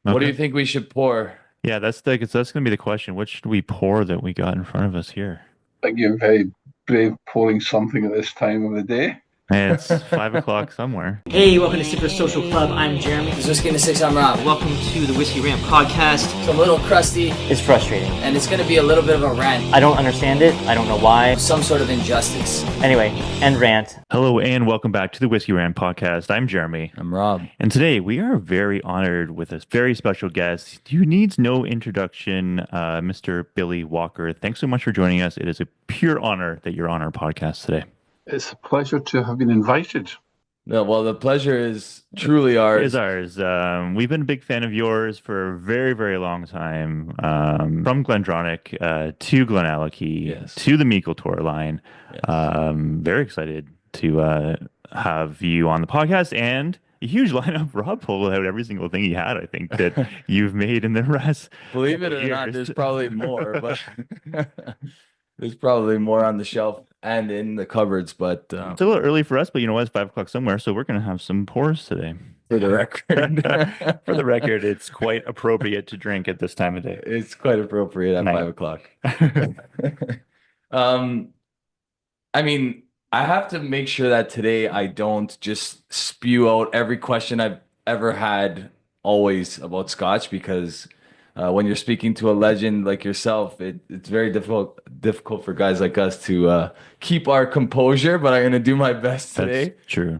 What do Okay. you think we should pour? Yeah, that's gonna be the question. What should we pour that we got in front of us here? I think you're very brave pouring something at this time of the day. It's 5 o'clock somewhere. Hey, welcome to Super Social Club. I'm Jeremy. This is Whiskey in the Six. I'm Rob. Welcome to the Whisky Rant Podcast. It's a little crusty, It's frustrating. and it's going to be a little bit of a rant. I don't understand it. I don't know why. Some sort of injustice. Anyway, end rant. Hello and welcome back to the Whiskey Rant Podcast. I'm Jeremy. I'm Rob. And today we are very honored with a very special guest who needs no introduction, Mr. Billy Walker. Thanks so much for joining us. It is a pure honor that you're on our podcast today. It's a pleasure to have been invited. No, well, the pleasure is truly ours. It is ours. We've been a big fan of yours for a very, very long time. From Glendronach to GlenAllachie Yes. to the Meikle Toir line. Yes. Very excited to have you on the podcast and a huge lineup. Rob pulled out every single thing he had, I think, that you've made in the rest. Believe it or not, years. there's probably more, but there's probably more on the shelf and in the cupboards. But It's a little early for us, but you know what? It's 5 o'clock somewhere, so we're going to have some pours today. for the record, For the record, it's quite appropriate to drink at this time of day. it's quite appropriate at Night. 5 o'clock. I mean, I have to make sure that today I don't just spew out every question I've ever had always about Scotch because when you're speaking to a legend like yourself, it's very difficult for guys like us to keep our composure, but I'm gonna do my best today. That's true.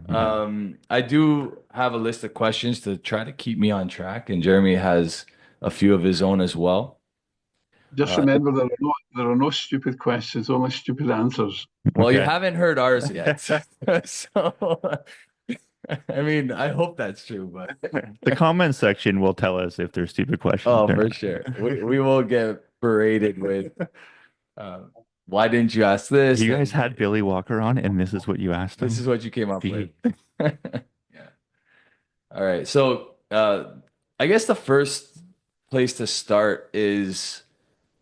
I do have a list of questions to try to keep me on track, and Jeremy has a few of his own as well. Just Uh, remember there are no stupid questions, only stupid answers. Well, you Okay. haven't heard ours yet. So, I mean, I hope that's true, but The comment section will tell us if there's stupid questions. oh, or for not. sure. We will get berated with, uh, why didn't you ask this? You guys And had Billy Walker on, and this is what you asked him. this is what you came up with. Gee. Yeah. All right. So, I guess the first place to start is,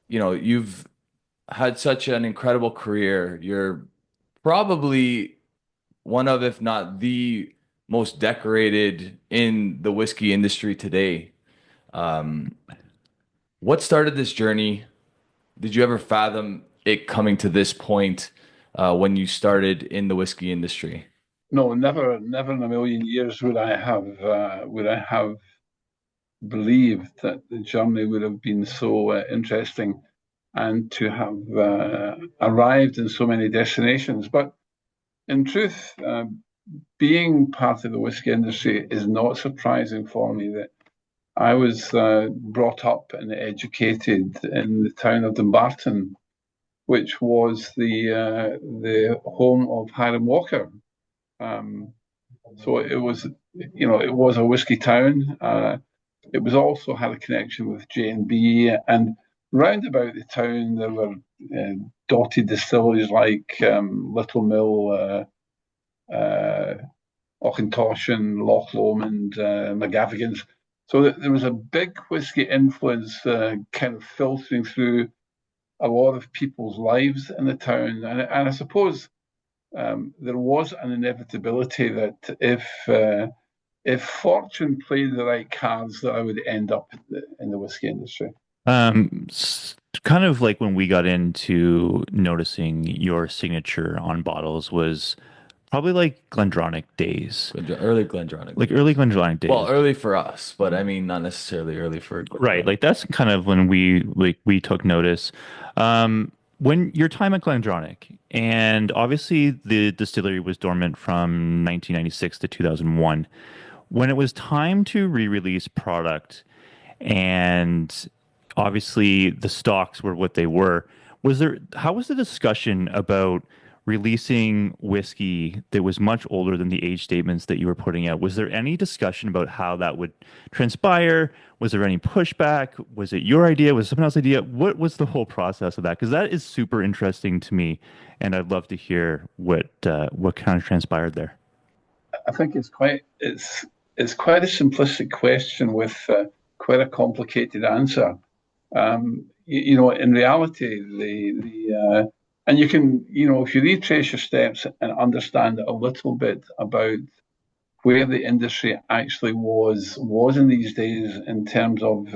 you've had such an incredible career. You're probably one of, if not the most decorated in the whiskey industry today. Um, what started this journey? Did you ever fathom it coming to this point when you started in the whiskey industry? No, never in a million years would I have believed that the journey would have been so interesting and to have arrived in so many destinations. But in truth, being part of the whiskey industry is not surprising for me. That I was brought up and educated in the town of Dumbarton, which was the home of Hiram Walker. So it was, it was a whiskey town. It was also had a connection with J&B, and round about the town there were dotted distilleries like Little Mill, Auchentoshan, Loch Lomond, McGavigan's. So there was a big whiskey influence kind of filtering through a lot of people's lives in the town. And I suppose there was an inevitability that if fortune played the right cards, that I would end up in the whiskey industry. Kind of like when we got into noticing your signature on bottles was probably like Glendronach days, Early Glendronach. like early Glendronach days. Well, early for us, but I mean, not necessarily early for Right, like that's kind of when we took notice. When your time at Glendronach, and obviously the distillery was dormant from 1996 to 2001. When it was time to re-release product, and obviously the stocks were what they were, how was the discussion about releasing whiskey that was much older than the age statements that you were putting out? Was there any discussion about how that would transpire? Was there any pushback? Was it your idea? Was it someone else's idea? What was the whole process of that? Because that is super interesting to me, and I'd love to hear what kind of transpired there. I think it's quite a simplistic question with quite a complicated answer. In reality, and you can, if you retrace your steps and understand a little bit about where the industry actually was in these days in terms of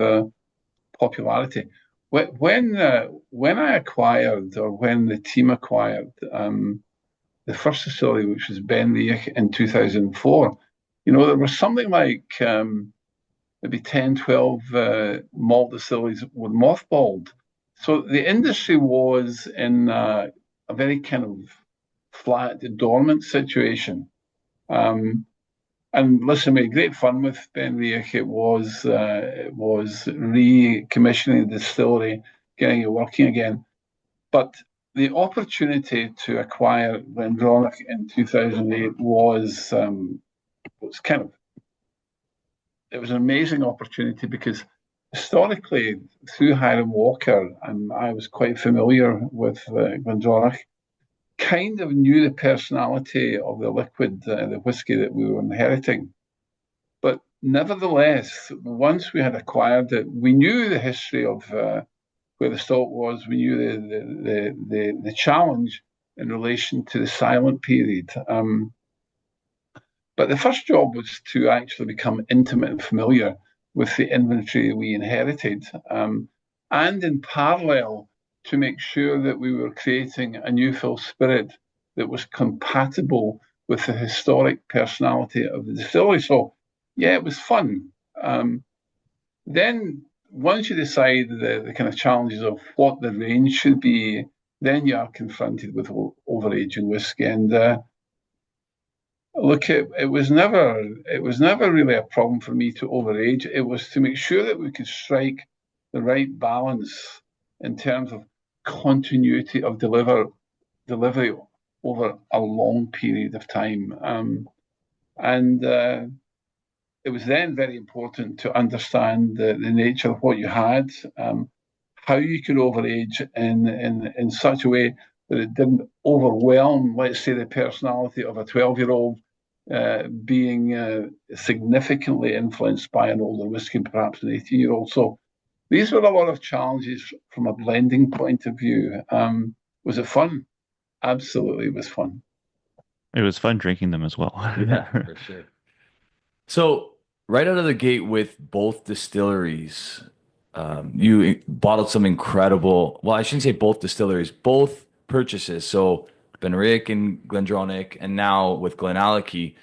popularity. When I acquired, or when the team acquired the first distillery, which was GlenAllachie in 2004, there was something like maybe 10, 12 malt distilleries were mothballed. So the industry was in a very kind of flat, dormant situation. And listen, we had great fun with GlenAllachie. It was recommissioning the distillery, getting it working again. But the opportunity to acquire Glendronach in 2008 was it was an amazing opportunity, because historically, through Hiram Walker, and I was quite familiar with Glendronach, kind of knew the personality of the liquid, the whiskey that we were inheriting. But nevertheless, once we had acquired it, we knew the history of where the salt was. We knew the challenge in relation to the silent period. But the first job was to actually become intimate and familiar with the inventory we inherited, and in parallel, to make sure that we were creating a new fill spirit that was compatible with the historic personality of the distillery. So, yeah, it was fun. Then, once you decide the kind of challenges of what the range should be, then you are confronted with overaging whiskey. And look, it was never really a problem for me to overage. It was to make sure that we could strike the right balance in terms of continuity of delivery over a long period of time. And it was then very important to understand the nature of what you had, how you could overage in such a way that it didn't overwhelm, let's say, the personality of a 12-year-old being significantly influenced by an older whiskey, perhaps an 18-year-old. So these were a lot of challenges from a blending point of view. Was it fun? Absolutely, it was fun. It was fun drinking them as well. Yeah, for sure. So right out of the gate with both distilleries, you bottled some incredible, well, I shouldn't say both distilleries, both purchases. So Benriach and Glendronach, and now with GlenAllachie,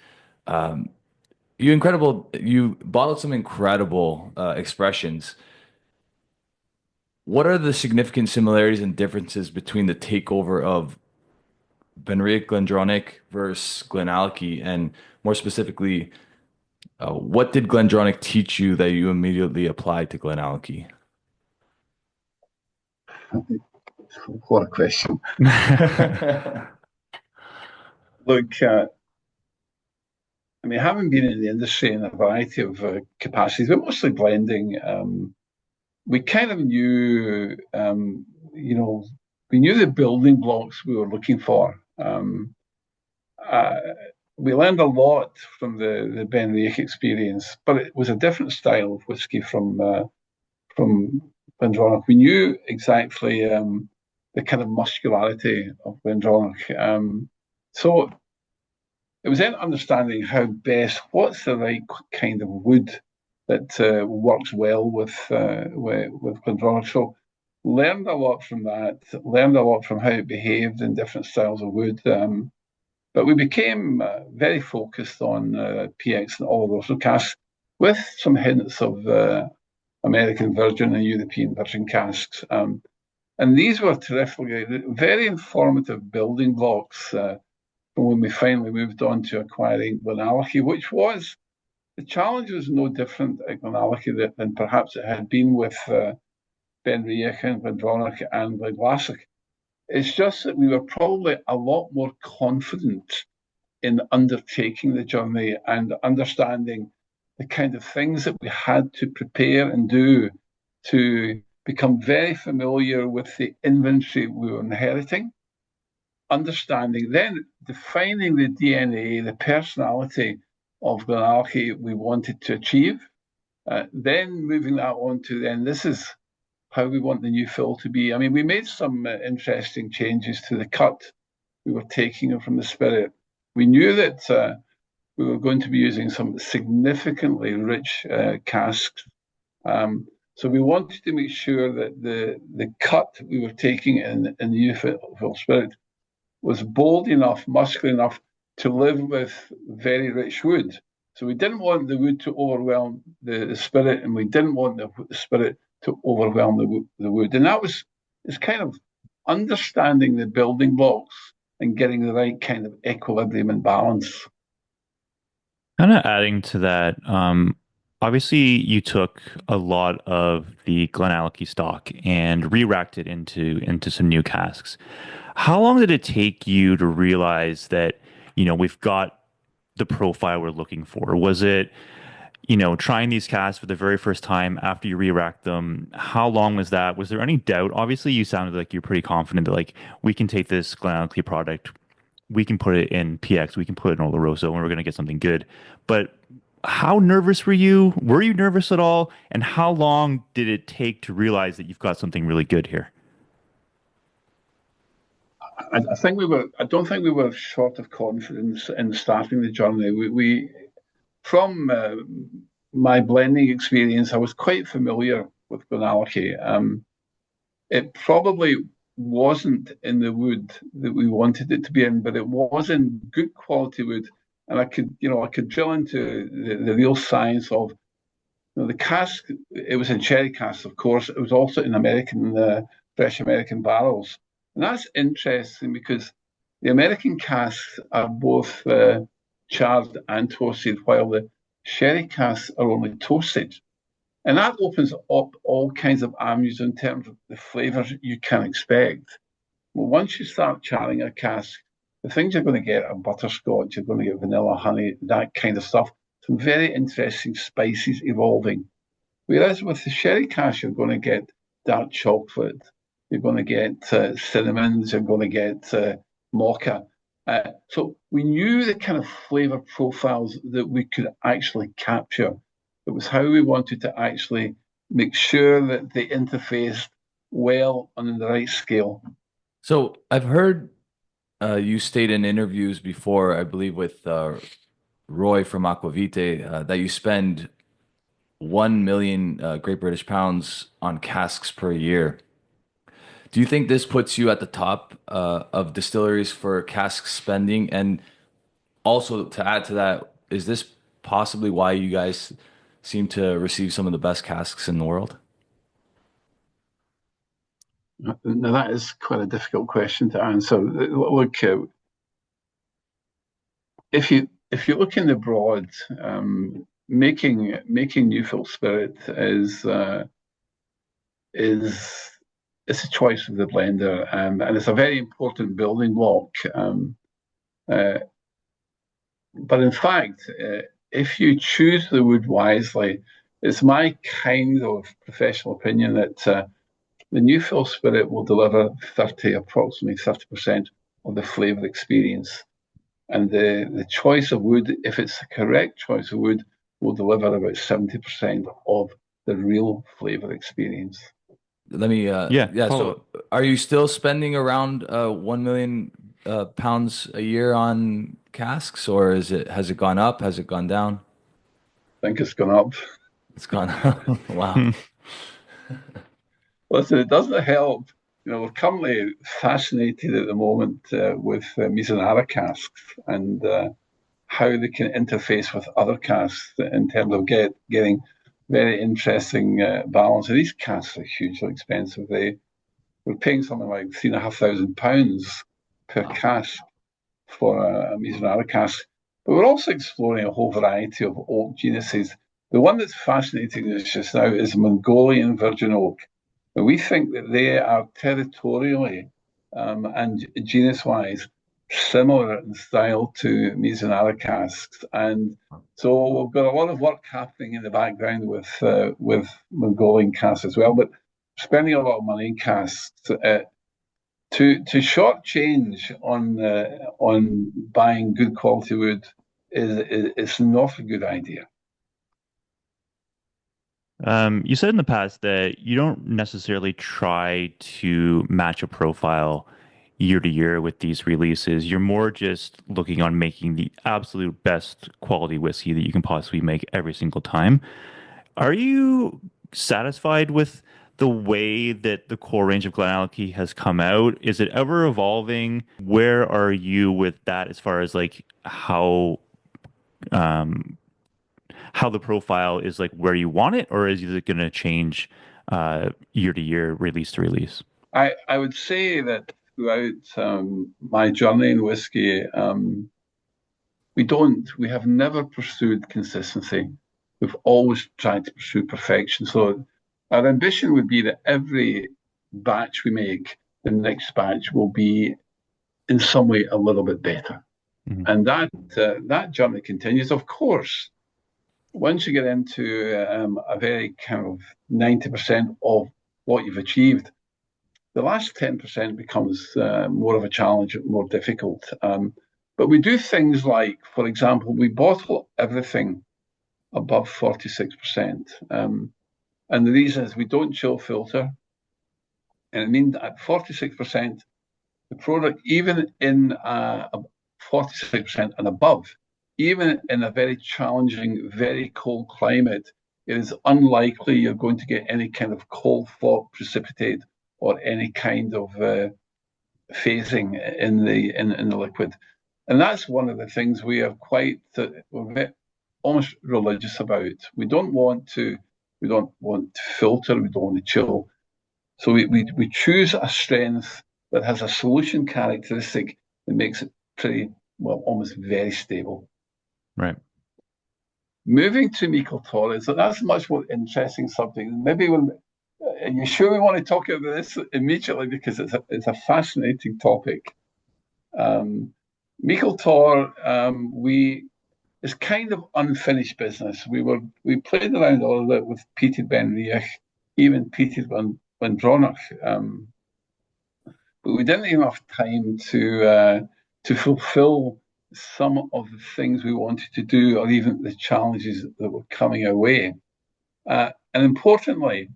you bottled some incredible expressions. What are the significant similarities and differences between the takeover of Benriach Glendronach versus GlenAllachie, and more specifically, what did Glendronach teach you that you immediately applied to GlenAllachie? What a question. Look, I mean, having been in the industry in a variety of capacities, but mostly blending, we kind of knew, we knew the building blocks we were looking for. We learned a lot from the Benriach experience, but it was a different style of whiskey from Glendronach. We knew exactly the kind of muscularity of Glendronach. So it was then understanding what's the right kind of wood that works well with Glendronach. So learned a lot from that, learned a lot from how it behaved in different styles of wood. But we became very focused on PX and Oloroso casks, with some hints of American Virgin and European Virgin casks. And these were terrifically, very informative building blocks from when we finally moved on to acquiring GlenAllachie, which was, the challenge was no different at GlenAllachie than perhaps it had been with Benriach and Glendronach and GlenAllachie. It's just that we were probably a lot more confident in undertaking the journey and understanding the kind of things that we had to prepare and do to become very familiar with the inventory we were inheriting, understanding, then defining the DNA, the personality of GlenAllachie we wanted to achieve, then moving that on to then this is how we want the new fill to be. I mean, we made some interesting changes to the cut we were taking from the spirit. We knew that we were going to be using some significantly rich casks. So we wanted to make sure that the cut we were taking in the youthful spirit was bold enough, muscular enough to live with very rich wood. So we didn't want the wood to overwhelm the spirit, and we didn't want the spirit to overwhelm the wood. And that was it's kind of understanding the building blocks and getting the right kind of equilibrium and balance. Kind of adding to that, obviously you took a lot of the GlenAllachie stock and re-racked it into some new casks. How long did it take you to realize that, we've got the profile we're looking for? Was it, trying these casks for the very first time after you re-racked them? How long was that? Was there any doubt? Obviously, you sounded like you're pretty confident that like we can take this GlenAllachie product, we can put it in PX, we can put it in Oloroso, and we're going to get something good. But how nervous were you? Were you nervous at all? And how long did it take to realize that you've got something really good here? I think we were. I don't think we were short of confidence in starting the journey. We from my blending experience, I was quite familiar with GlenAllachie. It probably wasn't in the wood that we wanted it to be in, but it was in good quality wood, and I could drill into the real science of the cask. It was in sherry casks, of course. It was also in fresh American barrels. And that's interesting because the American casks are both charred and toasted, while the sherry casks are only toasted. And that opens up all kinds of avenues in terms of the flavours you can expect. Well, once you start charring a cask, the things you're going to get are butterscotch, you're going to get vanilla, honey, that kind of stuff. Some very interesting spices evolving. Whereas with the sherry cask, you're going to get dark chocolate, you're going to get cinnamons, you're going to get mocha. So we knew the kind of flavour profiles that we could actually capture. It was how we wanted to actually make sure that they interfaced well on the right scale. So I've heard you state in interviews before, I believe with Roy from Aquavite, that you spend 1 million Great British pounds on casks per year. Do you think this puts you at the top of distilleries for cask spending? And also to add to that, is this possibly why you guys seem to receive some of the best casks in the world? Now that is quite a difficult question to answer. Look, if you look in the broad, making new full spirit is it's a choice of the blender, and it's a very important building block. But in fact, if you choose the wood wisely, it's my kind of professional opinion that the new full spirit will deliver approximately 30% of the flavour experience. And the choice of wood, if it's the correct choice of wood, will deliver about 70% of the real flavour experience. Let me, yeah. So, are you still spending around 1 million pounds a year on casks, or has it gone up? Has it gone down? I think it's gone up. It's gone up. Wow. Listen, it doesn't help. We're currently fascinated at the moment with Mizunara casks and how they can interface with other casks in terms of getting very interesting balance. And these casks are hugely expensive. We're paying something like £3,500 per cask for a Mizunara cask. But we're also exploring a whole variety of oak genuses. The one that's fascinating us just now is Mongolian virgin oak. And we think that they are territorially and genus-wise similar in style to Mizunara casks. And so we've got a lot of work happening in the background with Mongolian casks as well, but spending a lot of money in casks. To shortchange on buying good quality wood is not a good idea. You said in the past that you don't necessarily try to match a profile year to year with these releases. You're more just looking on making the absolute best quality whiskey that you can possibly make every single time. Are you satisfied with the way that the core range of GlenAllachie has come out? Is it ever evolving? Where are you with that as far as like um how the profile is like where you want it, or is it going to change year to year, release to release? I would say that throughout my journey in whiskey, we have never pursued consistency. We've always tried to pursue perfection. So our ambition would be that every batch we make, the next batch will be in some way a little bit better. Mhm. And that journey continues. Of course, once you get into a very kind of 90% of what you've achieved, the last 10% becomes more of a challenge, more difficult. But we do things like, for example, we bottle everything above 46%. And the reason is we don't chill filter. And it means at 46%, the product, even in 46% and above, even in a very challenging, very cold climate, it is unlikely you're going to get any kind of cold fog precipitate or any kind of phasing in the liquid. And that's one of the things we are we're almost religious about. We don't want to filter, we don't want to chill. So we choose a strength that has a solution characteristic that makes it pretty, well, almost very stable. Right. Moving to Meikle Tòir, so that's a much more interesting subject. Maybe are you sure we want to talk about this immediately, because it's a fascinating topic. Meikle Tòir, it's kind of unfinished business. We played around all of it with peated Glendronach, even peated Glendronach, but we didn't even have time to fulfill some of the things we wanted to do, or even the challenges that were coming our way. And importantly,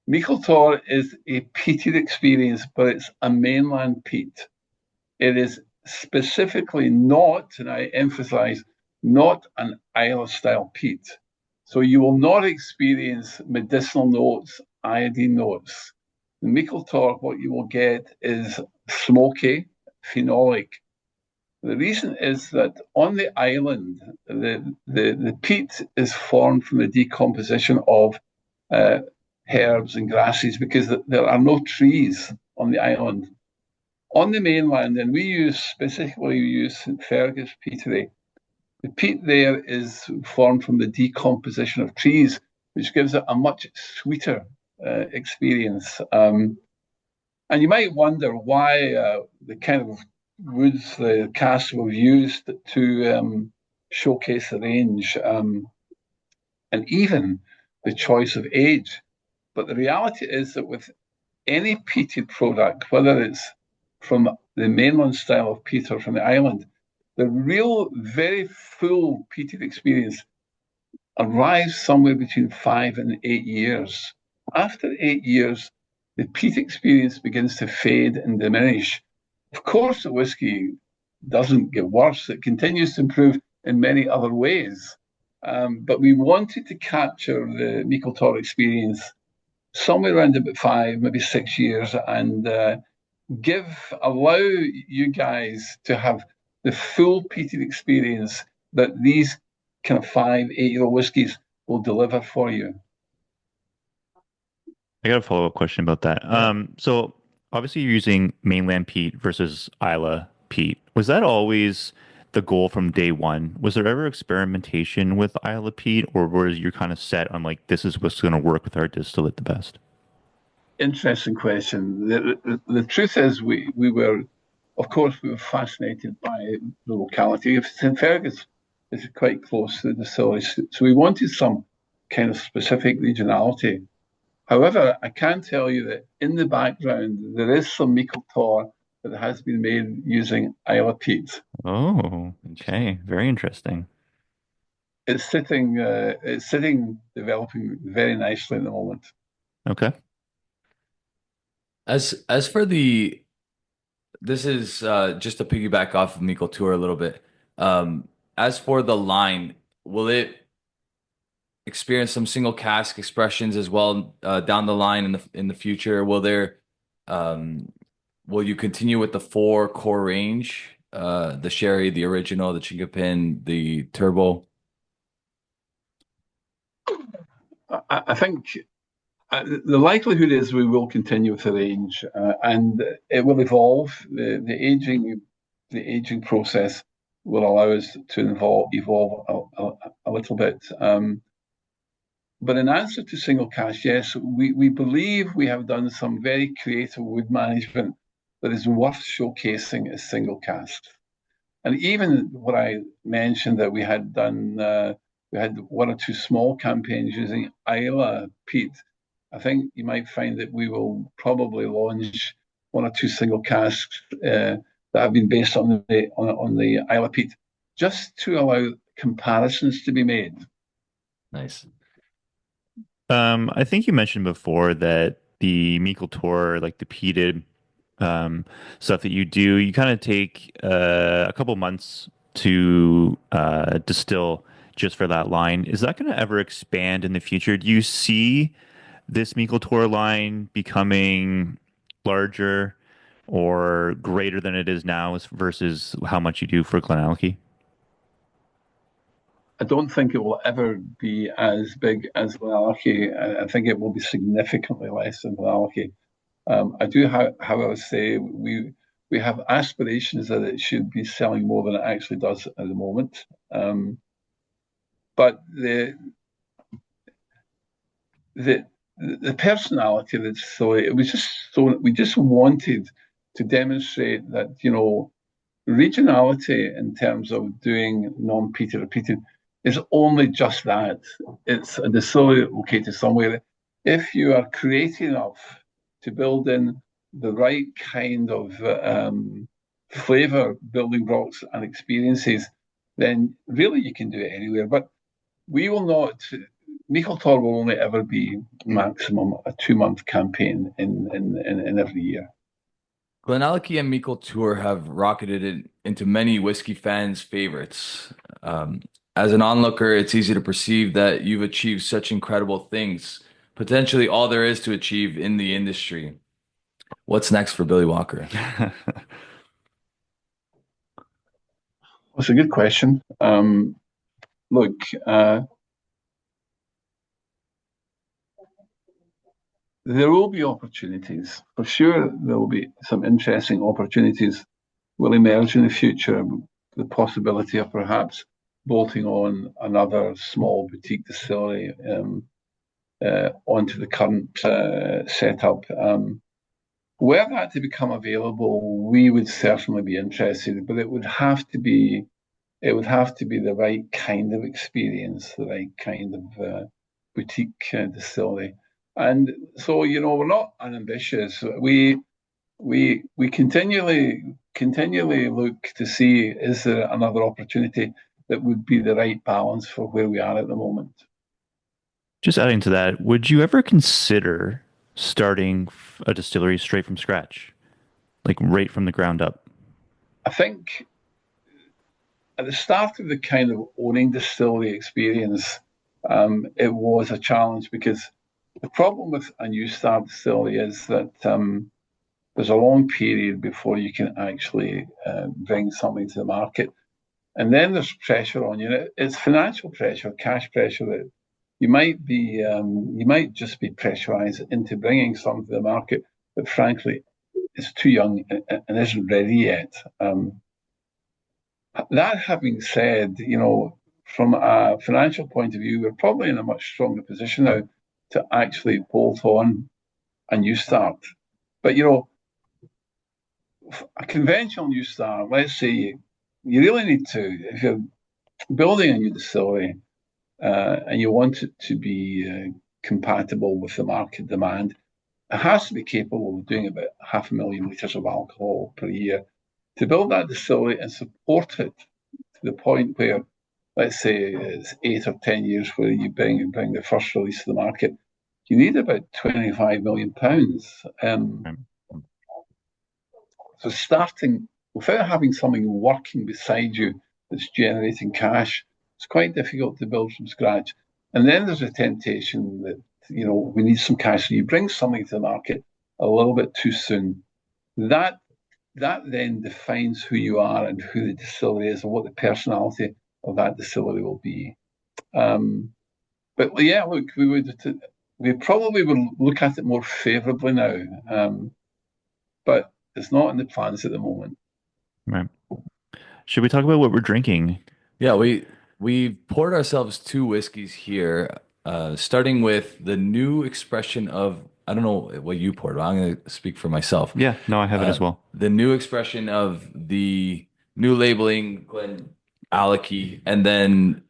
Meikle Tòir is a peated experience, but it's a mainland peat. It is specifically not, and I emphasize, not an Islay style peat. So you will not experience medicinal notes, iodine notes. In Meikle Tòir, what you will get is smoky, phenolic. The reason is that on the island, the peat is formed from the decomposition of herbs and grasses, because there are no trees on the island. On the mainland, and we specifically use St. Fergus peatery, the peat there is formed from the decomposition of trees, which gives it a much sweeter experience. And you might wonder why the kind of woods, the casks we've used to showcase the range, and even the choice of age. But the reality is that with any peated product, whether it's from the mainland style of peat or from the island, the real very full peated experience arrives somewhere between 5 and 8 years. After 8 years, the peat experience begins to fade and diminish. Of course, the whiskey doesn't get worse. It continues to improve in many other ways. But we wanted to capture the Meikle Tòir experience somewhere around about 5, maybe 6 years, and allow you guys to have the full peated experience that these kind of 5, 8-year-old whiskies will deliver for you. I got a follow-up question about that. So obviously you're using mainland peat versus Islay peat. Was that always the goal from day one? Was there ever experimentation with Islay peat, or was you kind of set on like, this is what's going to work with our distillate the best? Interesting question. The truth is we were, of course, we were fascinated by the locality. St. Fergus is quite close to the distillery, so we wanted some kind of specific regionality. However, I can tell you that in the background, there is some Meikle Tòir that has been made using Islay peat. Oh, okay. Very interesting. It's sitting, developing very nicely at the moment. Okay. As for the this is just to piggyback off of Meikle Toir a little bit. As for the line, will it experience some single cask expressions as well down the line in the future? Um, will you continue with the four core range? The sherry, the original, the chinkapin, the turbo. I think the likelihood is we will continue with the range, and it will evolve. The aging process will allow us to evolve a little bit. But in answer to single cask, yes, we believe we have done some very creative wood management that is worth showcasing as single casks. And even what I mentioned that we had one or two small campaigns using Isla peat. I think you might find that we will probably launch one or two single casks that have been based on the Isla peat, just to allow comparisons to be made. Nice. I think you mentioned before that the Meikle Toir, like the peated stuff that you do, you kind of take a couple months to distill just for that line. Is that going to ever expand in the future? Do you see this Meikle Toir line becoming larger or greater than it is now versus how much you do for GlenAllachie? I don't think it will ever be as big as GlenAllachie. I think it will be significantly less than GlenAllachie. I do, however, say we have aspirations that it should be selling more than it actually does at the moment. But the personality of the story, it was just so we just wanted to demonstrate that regionality in terms of doing non-peated or peated is only just that. It's a distillery located somewhere. If you are creative enough to build in the right kind of flavor building blocks and experiences, then really you can do it anywhere. But we will not. Meikle Tòir will only ever be maximum a 2-month campaign in every year. GlenAllachie and Meikle Toir have rocketed it into many whiskey fans' favorites. As an onlooker, it's easy to perceive that you've achieved such incredible things, potentially all there is to achieve in the industry. What's next for Billy Walker? That's a good question. Look, there will be opportunities. For sure, there will be some interesting opportunities will emerge in the future. The possibility of perhaps bolting on another small boutique distillery onto the current setup. Were that to become available, we would certainly be interested, but it would have to be the right kind of experience, the right kind of boutique distillery. And so, we're not unambitious. We continually look to see, is there another opportunity that would be the right balance for where we are at the moment. Just adding to that, would you ever consider starting a distillery straight from scratch, like right from the ground up? I think at the start of the kind of owning distillery experience, it was a challenge because the problem with a new start distillery is that there's a long period before you can actually bring something to the market. And then there's pressure on you. It's financial pressure, cash pressure that you might just be pressurized into bringing something to the market that frankly is too young and isn't ready yet. That having said, from a financial point of view, we're probably in a much stronger position now to actually bolt on a new start. But, a conventional new start, let's say you really need to, if you're building a new distillery and you want it to be compatible with the market demand, it has to be capable of doing about 500,000 litres of alcohol per year. To build that distillery and support it to the point where, let's say, it's 8 or 10 years where you bring the first release to the market, you need about £25 million. So starting without having something working beside you that's generating cash, it's quite difficult to build from scratch. And then there's a temptation that, we need some cash. So you bring something to the market a little bit too soon. That then defines who you are and who the distillery is and what the personality of that distillery will be. But yeah, look, we probably would look at it more favourably now, but it's not in the plans at the moment. Right. Should we talk about what we're drinking? Yeah, we poured ourselves two whiskeys here, starting with the new expression of, I don't know what you poured, but I'm going to speak for myself. Yeah, no, I have it as well. The new expression of the new labeling, GlenAllachie, and then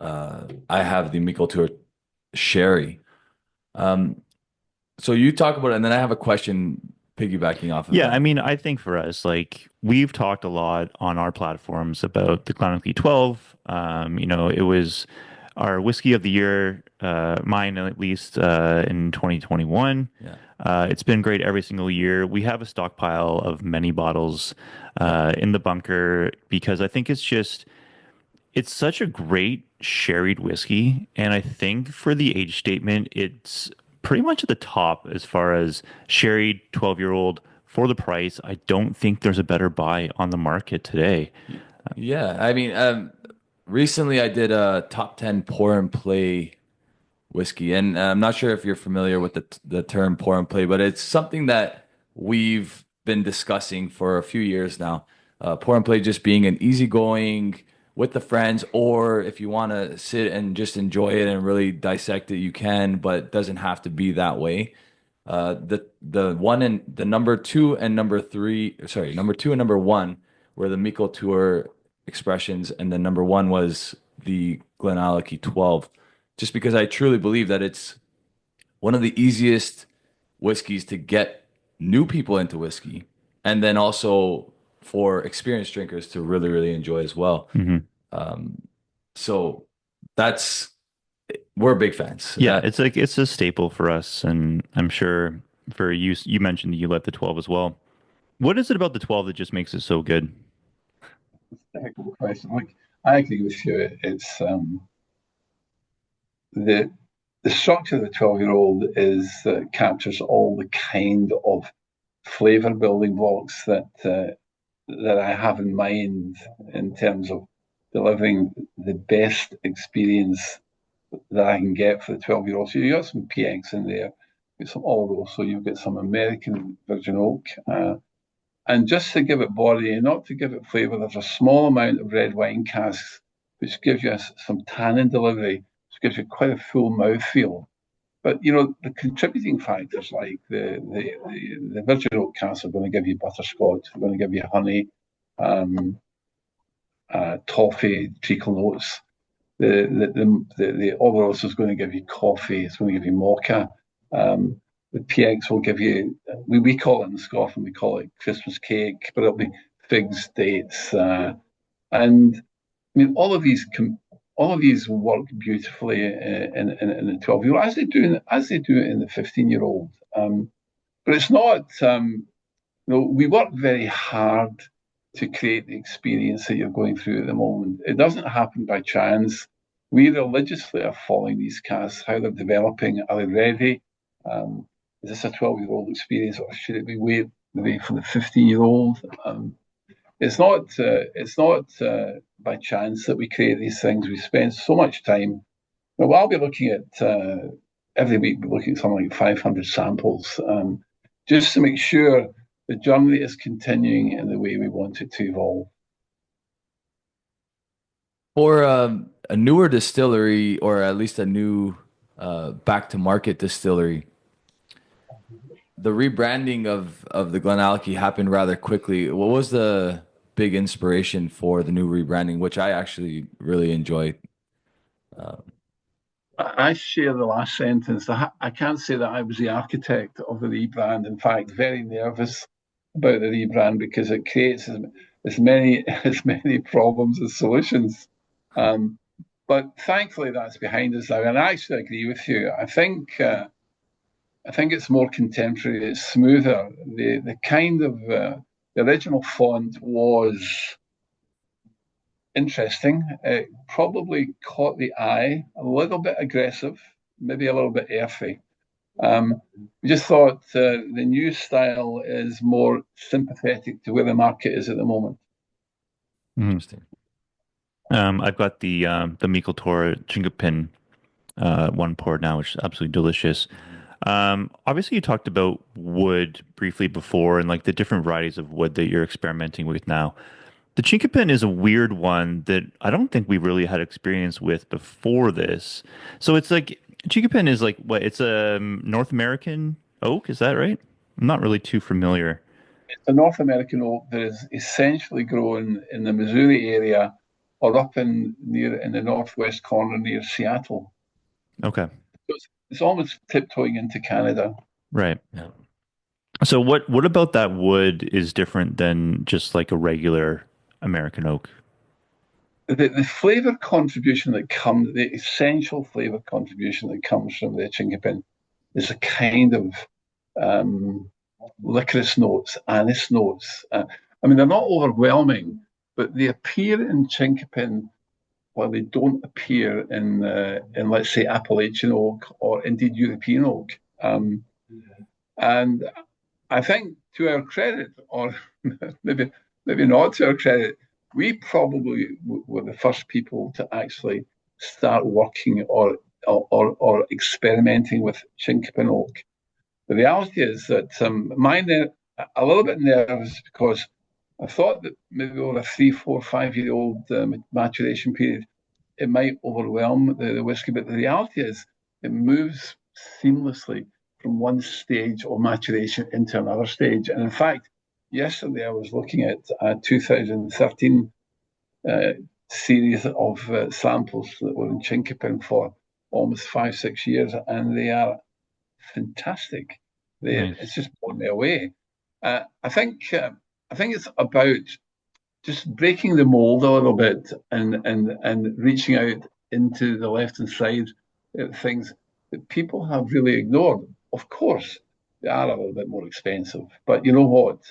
I have the Meikle Toir sherry. So you talk about it, and then I have a question piggybacking off of Yeah, that. I mean, I think for us, like we've talked a lot on our platforms about the GlenAllachie 12. It was our whiskey of the year, mine at least, in 2021. Yeah. It's been great every single year. We have a stockpile of many bottles in the bunker because I think it's such a great sherried whiskey. And I think for the age statement, it's pretty much at the top as far as sherried 12-year-old for the price. I don't think there's a better buy on the market today. Yeah, I mean, recently I did a top 10 pour and play whiskey, and I'm not sure if you're familiar with the term pour and play, but it's something that we've been discussing for a few years now. Pour and play just being an easygoing with the friends, or if you want to sit and just enjoy it and really dissect it, you can, but it doesn't have to be that way. The one and the number two and number three, sorry, number two and number one were the Meikle Toir expressions, and the number one was the GlenAllachie 12. Just because I truly believe that it's one of the easiest whiskeys to get new people into whiskey, and then also for experienced drinkers to really, really enjoy as well. So that's we're big fans. Yeah, it's a staple for us, and I'm sure for you. You mentioned that you like the 12 as well. What is it about the 12 that just makes it so good? Technical question. Like, I agree with you. It's the structure of the 12-year-old is captures all the kind of flavor building blocks that I have in mind in terms of delivering the best experience that I can get for the 12-year-old. So you've got some PX in there, you've got some Oloroso, you've got some American Virgin Oak. And just to give it body and not to give it flavour, there's a small amount of red wine casks, which gives you some tannin delivery, which gives you quite a full mouthfeel. But, the contributing factors like the Virgin Oak casks are going to give you butterscotch, they're going to give you honey, toffee, treacle notes. The Oloroso is going to give you coffee, it's going to give you mocha. The PX will give you, we call it in Scotland, we call it Christmas cake, but it'll be figs, dates, and I mean all of these work beautifully in the 12-year-old as they do it in the 15-year-old. But it's not. We work very hard to create the experience that you're going through at the moment. It doesn't happen by chance. We religiously are following these casks, how they're developing. Are they ready? Is this a 12-year-old experience, or should it be wait for the 15-year-old? It's not by chance that we create these things. We spend so much time. Well, I'll be looking at every week, looking at something like 500 samples, just to make sure the journey is continuing in the way we want it to evolve. For a newer distillery, or at least a new back to market distillery, the rebranding of the GlenAllachie happened rather quickly. What was the big inspiration for the new rebranding, which I actually really enjoyed? I share the last sentence. I can't say that I was the architect of the rebrand. In fact, very nervous about the rebrand because it creates as many problems as solutions. But thankfully, that's behind us now. And I actually agree with you. I think I think it's more contemporary. It's smoother. The kind of the original font was interesting. It probably caught the eye, a little bit aggressive, maybe a little bit earthy. We just thought the new style is more sympathetic to where the market is at the moment. Interesting. I've got the Meikle Toir Chinkapin one poured now, which is absolutely delicious. Obviously, you talked about wood briefly before and like the different varieties of wood that you're experimenting with now. The Chinkapin is a weird one that I don't think we really had experience with before this. So it's like Chinkapin is like what? It's a North American oak, is that right? I'm not really too familiar. It's a North American oak that is essentially grown in the Missouri area or up in the northwest corner near Seattle. Okay, So it's almost tiptoeing into Canada. right. Yeah. So what about that wood is different than just like a regular American oak? The flavor contribution that comes, the essential flavor contribution that comes from the Chinkapin is a kind of licorice notes, anise notes. I mean, they're not overwhelming, but they appear in Chinkapin while they don't appear in let's say Appalachian oak or indeed European oak. And I think to our credit, or maybe not to our credit, we probably were the first people to actually start working or experimenting with Chinkapin oak. The reality is that mine a little bit nervous because I thought that maybe over a 3, 4, 5 year old maturation period, it might overwhelm the whiskey. But the reality is it moves seamlessly from one stage of maturation into another stage. And in fact, yesterday I was looking at a 2013 series of samples that were in Chinkapin for almost 5, 6 years, and they are fantastic. Nice. It's just blown me away. I think it's about just breaking the mold a little bit and reaching out into the left hand side things that people have really ignored. Of course, they are a little bit more expensive, but you know what?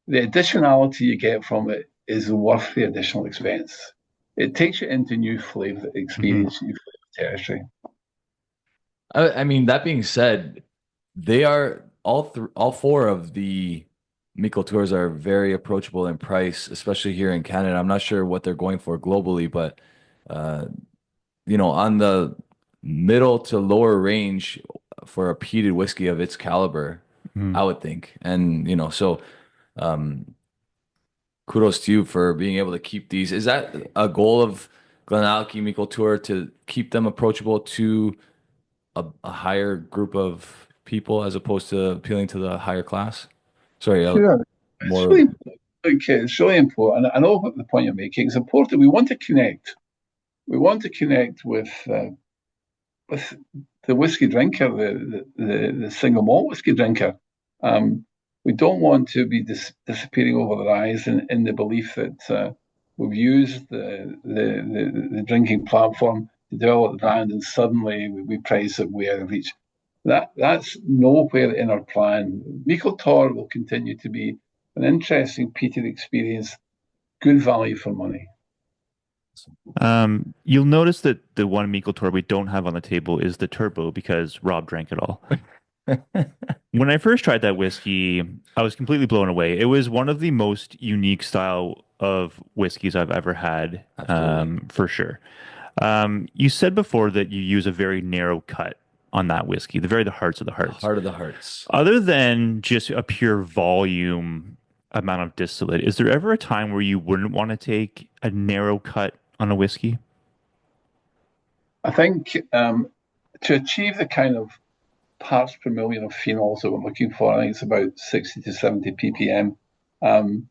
The additionality you get from it is worth the additional expense. It takes you into new flavor experience, new flavor territory. I mean, that being said, they are all four of the Meikle Tours are very approachable in price, especially here in Canada. I'm not sure what they're going for globally, but on the middle to lower range for a peated whiskey of its caliber, I would think. And so kudos to you for being able to keep these. Is that a goal of GlenAllachie Meikle Toir to keep them approachable to a higher group of people as opposed to appealing to the higher class? Sorry, Sure. It's more. really important. Okay, it's really important. I know what the point you're making. It's important. We want to connect. We want to connect with the whiskey drinker, the single malt whiskey drinker. We don't want to be disappearing over their eyes in the belief that we've used the drinking platform to develop the brand and suddenly we price it way out of reach. That's nowhere in our plan. Meikle Toir will continue to be an interesting peated experience, good value for money. You'll notice that the one Meikle Toir we don't have on the table is the turbo because Rob drank it all. When I first tried that whiskey, I was completely blown away. It was one of the most unique style of whiskeys I've ever had, for sure. You said before that you use a very narrow cut on that whiskey, the hearts of the hearts. Heart of the hearts. Other than just a pure volume amount of distillate, is there ever a time where you wouldn't want to take a narrow cut on a whiskey? I think to achieve the kind of parts per million of phenols that we're looking for, I think it's about 60 to 70 ppm. The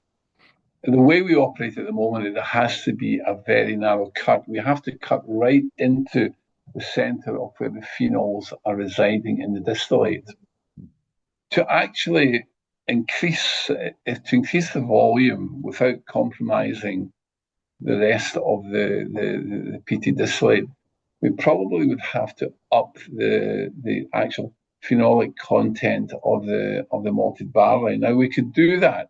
way we operate at the moment, it has to be a very narrow cut. We have to cut right into the center of where the phenols are residing in the distillate. To actually increase the volume without compromising the rest of the peated distillate, we probably would have to up the actual phenolic content of the malted barley. Now we could do that,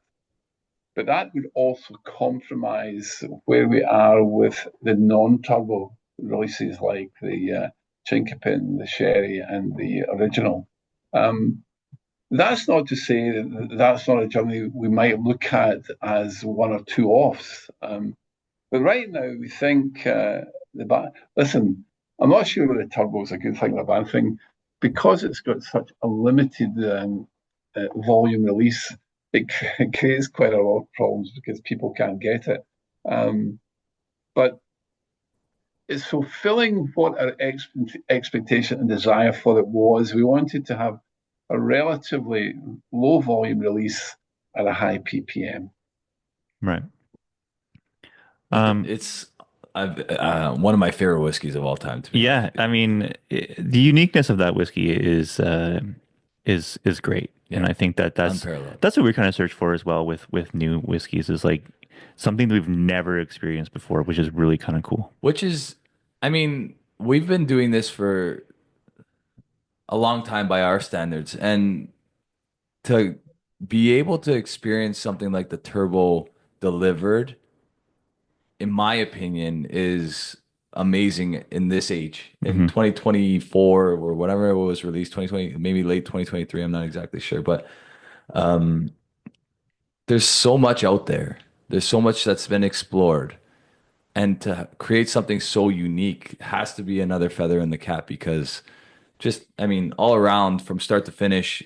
but that would also compromise where we are with the non-turbo releases like the Chinkapin, the Sherry, and the original. That's not to say that that's not a journey we might look at as one or two offs. But right now, we think listen, I'm not sure whether the turbo is a good thing or a bad thing because it's got such a limited volume release. It creates quite a lot of problems because people can't get it. But it's fulfilling what our expectation and desire for it was. We wanted to have a relatively low volume release at a high ppm. Right. It's one of my favorite whiskeys of all time. To be Yeah, honest. I mean, the uniqueness of that whiskey is great, and I think that's Unparalleled. what we kind of search for as well with new whiskeys is like something that we've never experienced before, which is really kind of cool. Which is, I mean, we've been doing this for a long time by our standards, and to be able to experience something like the turbo delivered, in my opinion, is amazing in this age. In Hmm. 2024 or whatever it was released, 2020, maybe late 2023, I'm not exactly sure, but um, there's so much out there. There's so much that's been explored. And to create something so unique has to be another feather in the cap because just, I mean, all around from start to finish,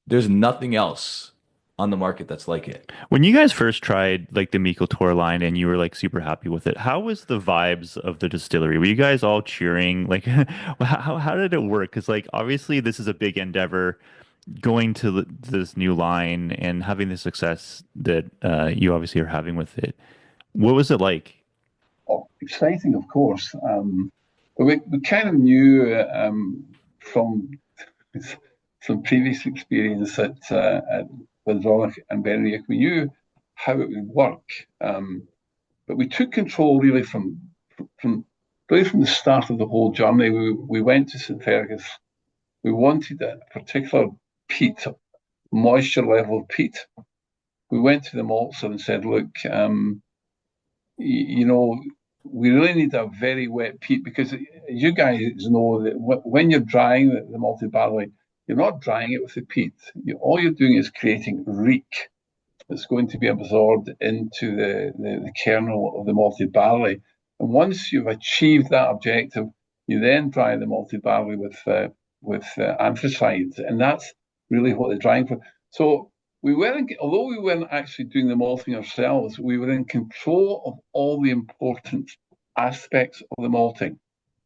there's nothing else on the market that's like it. When you guys first tried like the Meikle Toir line and you were like super happy with it, how was the vibes of the distillery? Were you guys all cheering? Like, how did it work? Because like obviously this is a big endeavor going to this new line and having the success that you obviously are having with it. What was it like? Oh, exciting, of course. But we kind of knew from some previous experience at Glendronach and Glendronach, we knew how it would work. But we took control really from the start of the whole journey. We went to St Fergus. We wanted a particular peat, moisture level of peat. We went to the maltster and said, look, you know, we really need a very wet peat because you guys know that when you're drying the malted barley, you're not drying it with the peat. All you're doing is creating reek that's going to be absorbed into the kernel of the malted barley. And once you've achieved that objective, you then dry the malted barley with anthracite, and that's really what they're drying for. So although we weren't actually doing the malting ourselves, we were in control of all the important aspects of the malting.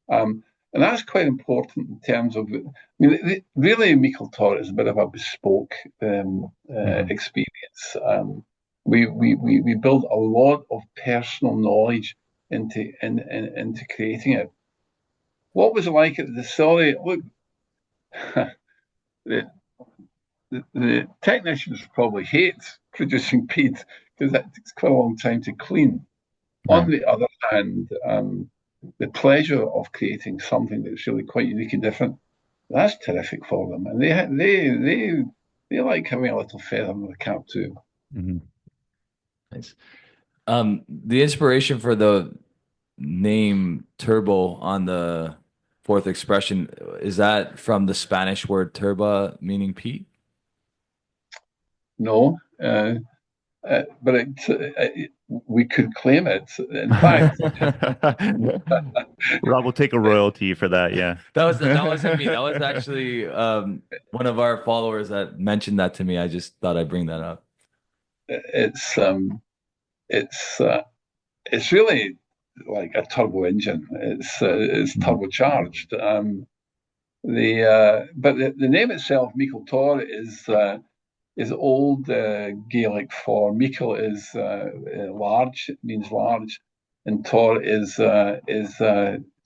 And that's quite important in terms of, I mean, really Meikle Tòir is a bit of a bespoke experience. We build a lot of personal knowledge into creating it. What was it like at the distillery? Look, the technicians probably hate producing peat because that takes quite a long time to clean. Right. On the other hand, the pleasure of creating something that's really quite unique and different, that's terrific for them. And they like having a little feather in the cap too. Mm-hmm. Nice. The inspiration for the name turbo on the fourth expression, is that from the Spanish word turba, meaning peat? No, but we could claim it. In fact, Rob will take a royalty for that. Yeah, that wasn't me. That was actually one of our followers that mentioned that to me. I just thought I'd bring that up. It's really like a turbo engine. It's turbocharged. But the name itself, Meikle Tòir, is old Gaelic for Meikle is large, it means large, and Tòir is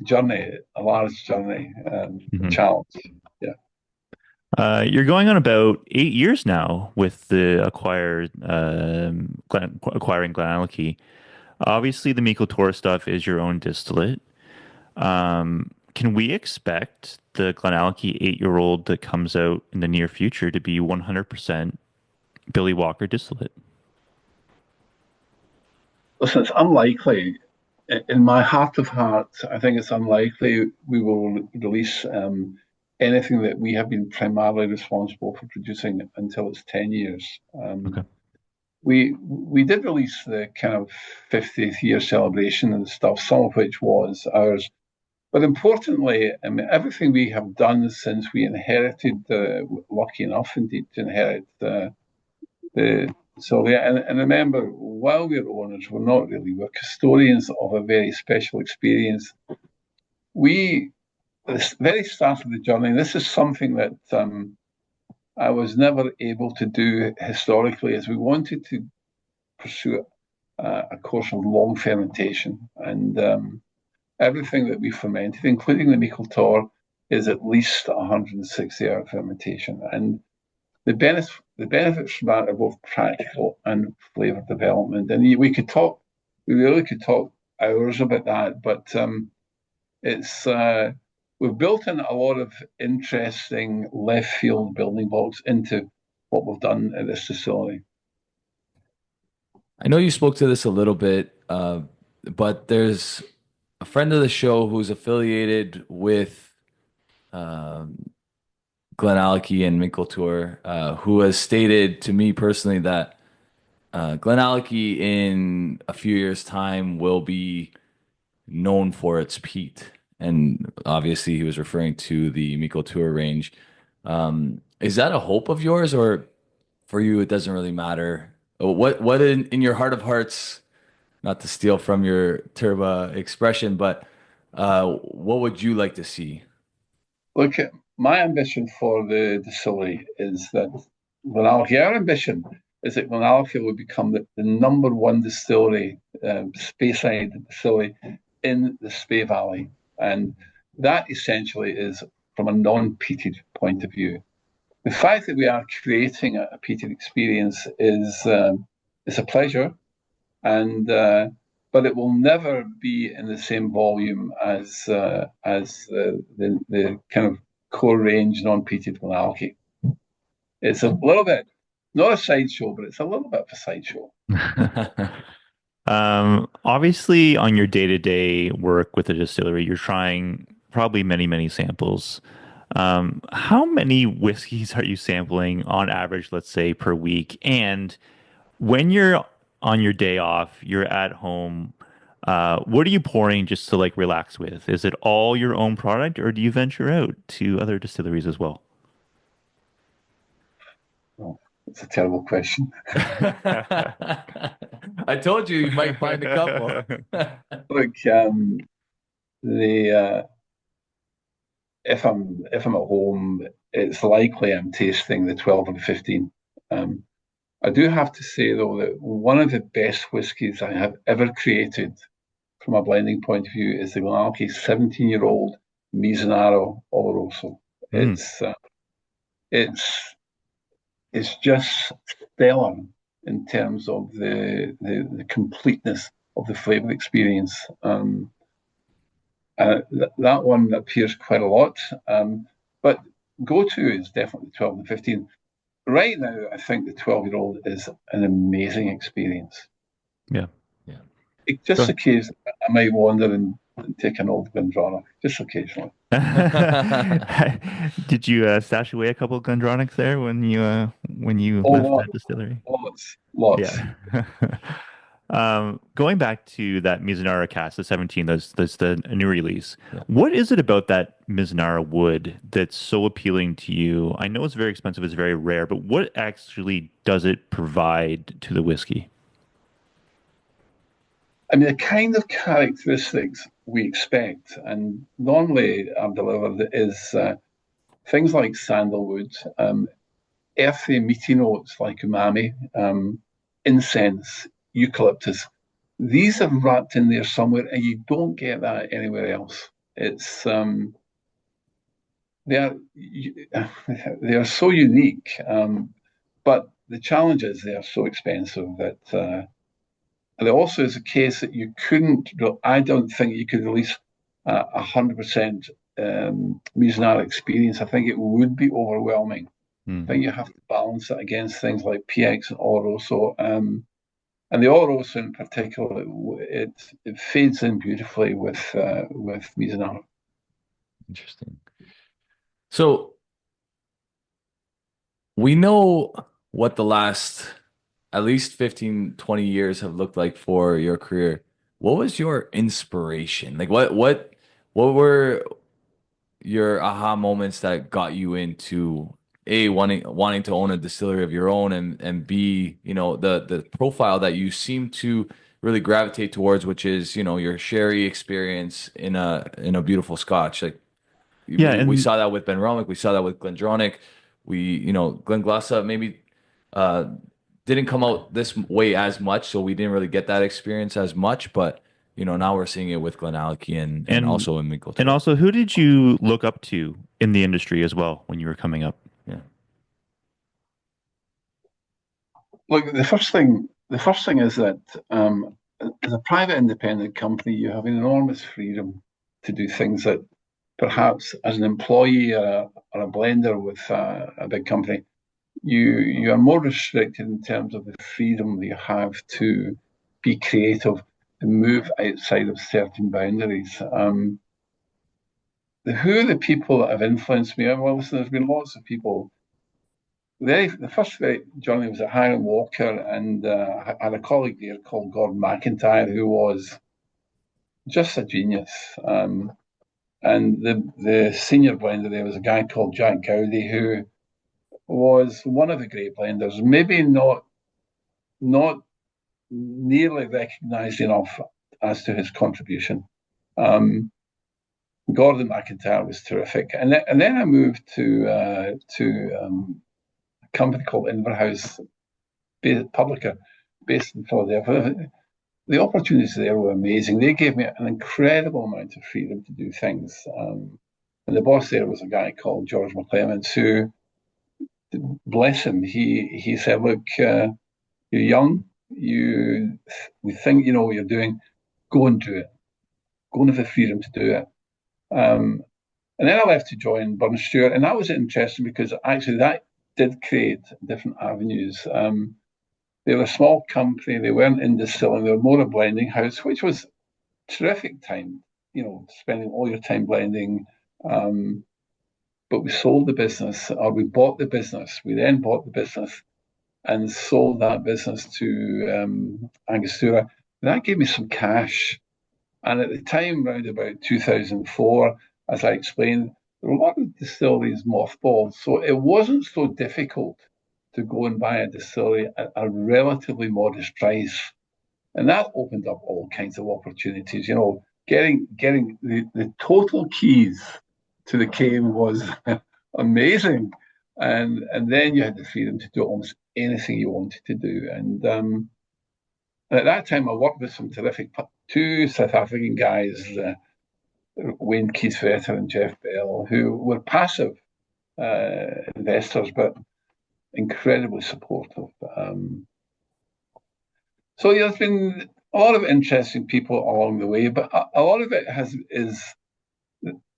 journey, a large journey, challenge. Yeah. You're going on about 8 years now with the acquiring GlenAllachie. Obviously, the Meikle Tòir stuff is your own distillate. Can we expect the GlenAllachie 8-year-old that comes out in the near future to be 100% Billy Walker distillate? Listen, it's unlikely. In my heart of hearts, I think it's unlikely we will release anything that we have been primarily responsible for producing until it's 10 years. Okay. We did release the kind of 50th year celebration and stuff, some of which was ours. But importantly, I mean, everything we have done since we inherited, lucky enough indeed to inherit so yeah, and remember, while we're owners, we're custodians of a very special experience. At the very start of the journey, this is something that I was never able to do historically, as we wanted to pursue a course of long fermentation. And everything that we fermented, including the Meikle Toir, is at least 160-hour fermentation. And the benefits from that are both practical and flavour development. And we really could talk hours about that, but we've built in a lot of interesting left field building blocks into what we've done at this distillery. I know you spoke to this a little bit, but there's a friend of the show who's affiliated with GlenAllachie and Meikle Toir, who has stated to me personally that GlenAllachie in a few years' time will be known for its peat. And obviously he was referring to the Meikle Toir range. Is that a hope of yours, or for you it doesn't really matter? What in your heart of hearts, not to steal from your Turba expression, but what would you like to see? Look, my ambition for the distillery is that GlenAllachie, our ambition is that GlenAllachie will become the number one distillery, Speyside distillery in the Spey Valley. And that essentially is from a non-peated point of view. The fact that we are creating a peated experience is a pleasure, and but it will never be in the same volume as the kind of core range non-peated GlenAllachie. It's a little bit, not a sideshow, but it's a little bit of a sideshow. Obviously, on your day-to-day work with the distillery, you're trying probably many samples. How many whiskeys are you sampling on average, let's say, per week? And when you're on your day off, you're at home, what are you pouring just to like relax with? Is it all your own product, or do you venture out to other distilleries as well? Oh, it's a terrible question. I told you might find a couple. Look, if I'm at home, it's likely I'm tasting the 12 and 15. I do have to say though that one of the best whiskies I have ever created from a blending point of view is the GlenAllachie 17-year-old Mizunara Oloroso. It's just stellar in terms of the completeness of the flavour experience. That one appears quite a lot, but go-to is definitely 12 and 15. Right now, I think the 12-year-old is an amazing experience. Yeah. It's just occasionally, I might wander and take an old Glendronach, just occasionally. Did you stash away a couple of Glendronachs there when you left that distillery? Lots. Yeah. Going back to that Mizunara cask, the 17, that's the new release. Yeah. What is it about that Mizunara wood that's so appealing to you? I know it's very expensive, it's very rare, but what actually does it provide to the whiskey? I mean, the kind of characteristics we expect and normally are delivered is things like sandalwood, earthy, meaty notes like umami, incense, eucalyptus. These are wrapped in there somewhere, and you don't get that anywhere else. It's they are so unique, but the challenge is they are so expensive that. And it also is a case that I don't think you could release 100% Miznar experience, I think it would be overwhelming. I think you have to balance it against things like PX and Oro. So, and the Oros in particular, it fades in beautifully with Miznar. Interesting. So we know what the last at least 15, 20 years have looked like for your career. What was your inspiration? Like what were your aha moments that got you into A, wanting to own a distillery of your own, and B, the profile that you seem to really gravitate towards, which is, your sherry experience in a beautiful Scotch. Like Yeah, we and saw that with Ben Romick, we saw that with Glendronach. Glenglassaugh maybe uh didn't come out this way as much, so we didn't really get that experience as much, but now we're seeing it with GlenAllachie and and also in Meikle and Tòir. also, who did you look up to in the industry as well when you were coming up? Yeah. Look, the first thing is that as a private independent company, you have enormous freedom to do things that perhaps as an employee or a blender with a big company, you are more restricted in terms of the freedom that you have to be creative and move outside of certain boundaries. Who are the people that have influenced me? Well, listen, there's been lots of people. The first journey was at Hiram Walker, and I had a colleague there called Gordon McIntyre, who was just a genius. And the senior blender there was a guy called Jack Gowdy, who was one of the great blenders, maybe not nearly recognised enough as to his contribution. Gordon McIntyre was terrific, and then I moved to a company called Inverhouse Publica, based in Philadelphia. The opportunities there were amazing. They gave me an incredible amount of freedom to do things. And the boss there was a guy called George McClements, who, bless him, he said, "Look, you're young. We think you know what you're doing. Go and do it. Go and have the freedom to do it." And then I left to join Burn Stewart, and that was interesting because actually that did create different avenues. They were a small company. They weren't in distilling. They were more a blending house, which was terrific time, spending all your time blending. But we sold the business, or we bought the business. We then bought the business and sold that business to Angostura. That gave me some cash. And at the time, around about 2004, as I explained, there were a lot of distilleries mothballed. So it wasn't so difficult to go and buy a distillery at a relatively modest price. And that opened up all kinds of opportunities. Getting the total keys to the cave was amazing. And then you had the freedom to do almost anything you wanted to do. And at that time, I worked with some terrific, two South African guys, Wayne Kieswetter and Jeff Bell, who were passive investors, but incredibly supportive. So there's been a lot of interesting people along the way, but a lot of it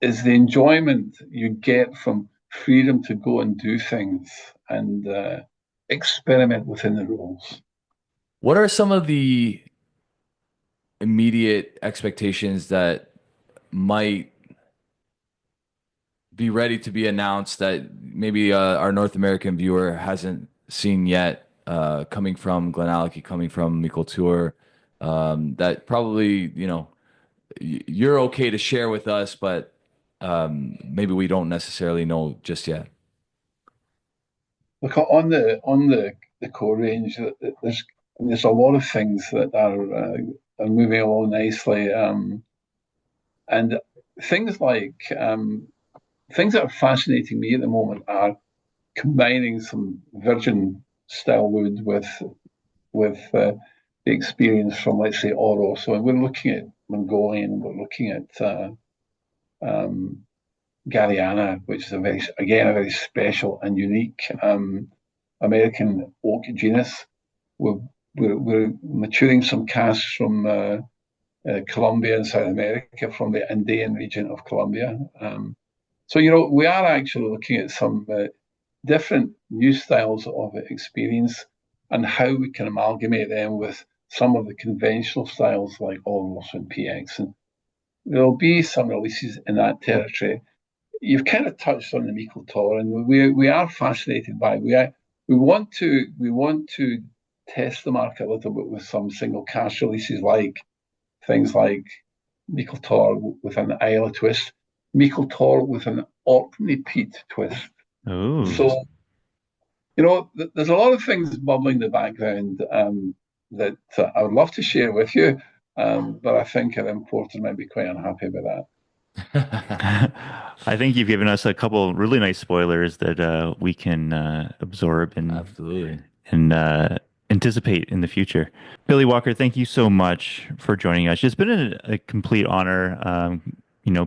is the enjoyment you get from freedom to go and do things and experiment within the rules. What are some of the immediate expectations that might be ready to be announced that maybe our North American viewer hasn't seen yet, coming from GlenAllachie, coming from Meikle Toir, that probably, you're okay to share with us, but maybe we don't necessarily know just yet? Look, on the core range, there's a lot of things that are moving along nicely, and things like things that are fascinating me at the moment are combining some virgin style wood with the experience from, let's say, Oro. So we're looking at Mongolian, we're looking at Gariana, which is a very special and unique American oak genus. We're maturing some casks from Colombia in South America, from the Andean region of Colombia. So, we are actually looking at some different new styles of experience and how we can amalgamate them with some of the conventional styles like Olmos and PX. And there'll be some releases in that territory. You've kind of touched on the Meikle Toir, and we are fascinated by it. We want to test the market a little bit with some single cask releases, like things like Meikle Toir with an Islay twist, Meikle Toir with an Orkney peat twist. Oh. So, there's a lot of things bubbling in the background that I would love to share with you, but I think an importer might be quite unhappy about that. I think you've given us a couple really nice spoilers that we can absorb and Absolutely. and anticipate in the future. Billy Walker, thank you so much for joining us. It's been a complete honor,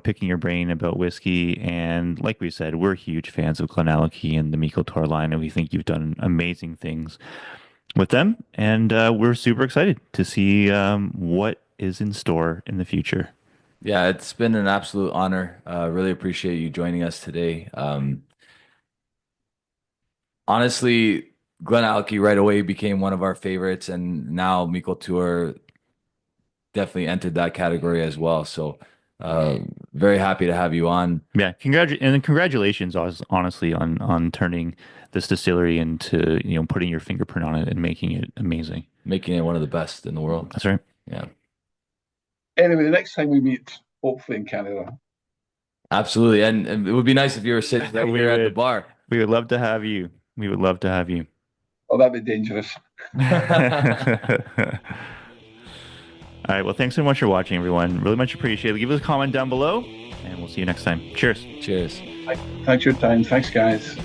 picking your brain about whiskey. And like we said, we're huge fans of GlenAllachie and the Meikle Tòir line, and we think you've done amazing things with them. And we're super excited to see what is in store in the future. Yeah, it's been an absolute honor. Really appreciate you joining us today. Honestly, GlenAllachie right away became one of our favorites, and now Meikle Tòir definitely entered that category as well. So very happy to have you on. Yeah, congratulations, honestly, on turning this distillery into, putting your fingerprint on it and making it amazing. Making it one of the best in the world. That's right. Yeah. Anyway, the next time we meet, hopefully in Canada. Absolutely. And it would be nice if you were sitting right here at the bar. We would love to have you. We would love to have you. Oh, that'd be dangerous. All right. Well, thanks so much for watching, everyone. Really much appreciated. Give us a comment down below, and we'll see you next time. Cheers. Cheers. Thanks for your time. Thanks, guys.